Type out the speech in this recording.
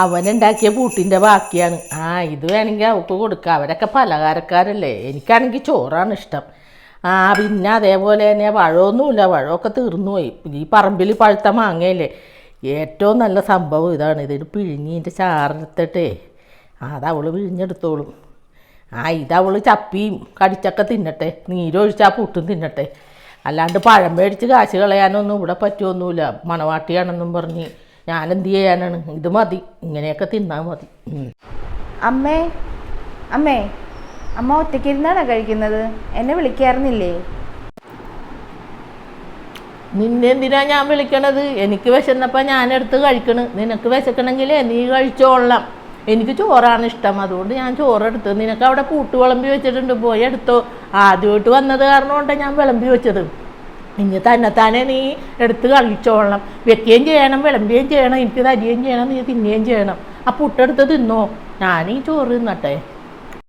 അവനുണ്ടാക്കിയ പൂട്ടിൻ്റെ ബാക്കിയാണ്. ഇത് വേണമെങ്കിൽ അവൾക്ക് കൊടുക്കാം. അവരൊക്കെ പലഹാരക്കാരല്ലേ. എനിക്കാണെങ്കിൽ ചോറാണ് ഇഷ്ടം. പിന്നെ അതേപോലെ തന്നെ പഴമൊന്നുമില്ല, പഴമൊക്കെ തീർന്നു പോയി. ഈ പറമ്പിൽ പഴുത്ത മാങ്ങയല്ലേ. ഏറ്റവും നല്ല സംഭവം ഇതാണ്. ഇതിന് പിഴിഞ്ഞിൻ്റെ ചാറെടുത്തിട്ടേ അതവൾ പിഴിഞ്ഞെടുത്തോളും. ഇതവൾ ചപ്പിയും കടിച്ചൊക്കെ തിന്നട്ടെ, നീരൊഴിച്ചാൽ പുട്ടും തിന്നട്ടെ. അല്ലാണ്ട് പഴം മേടിച്ച് കാശ് കളയാനൊന്നും ഇവിടെ പറ്റുമൊന്നുമില്ല. മണവാട്ടിയാണെന്നും പറഞ്ഞ് ഞാനെന്ത് ചെയ്യാനാണ്? ഇത് മതി, ഇങ്ങനെയൊക്കെ തിന്നാൽ മതി. അമ്മേ അമ്മേ അമ്മ ഒറ്റയ്ക്കിരുന്നാണോ കഴിക്കുന്നത്? എന്നെ വിളിക്കാറുന്നില്ലേ? നിന്നെ എന്തിനാ ഞാൻ വിളിക്കണത്? എനിക്ക് വിശന്നപ്പോൾ ഞാനെടുത്ത് കഴിക്കണ്. നിനക്ക് വിശക്കണമെങ്കിലേ നീ കഴിച്ചോളാം. എനിക്ക് ചോറാണ് ഇഷ്ടം, അതുകൊണ്ട് ഞാൻ ചോറെടുത്ത്. നിനക്ക് അവിടെ കൂട്ട് വിളമ്പി വെച്ചിട്ടുണ്ട്, പോയി എടുത്തോ. ആദ്യമായിട്ട് വന്നത് കാരണം കൊണ്ടാണ് ഞാൻ വിളമ്പി വെച്ചത്. ഇനി തന്നെത്താനെ നീ എടുത്ത് കഴിച്ചോളണം. വെക്കുകയും ചെയ്യണം, വിളമ്പുകയും ചെയ്യണം, എനിക്ക് തരികയും ചെയ്യണം, നീ തിന്നുകയും ചെയ്യണം. ആ പുട്ടെടുത്ത് തിന്നോ, ഞാനീ ചോറ് തിന്നട്ടെ.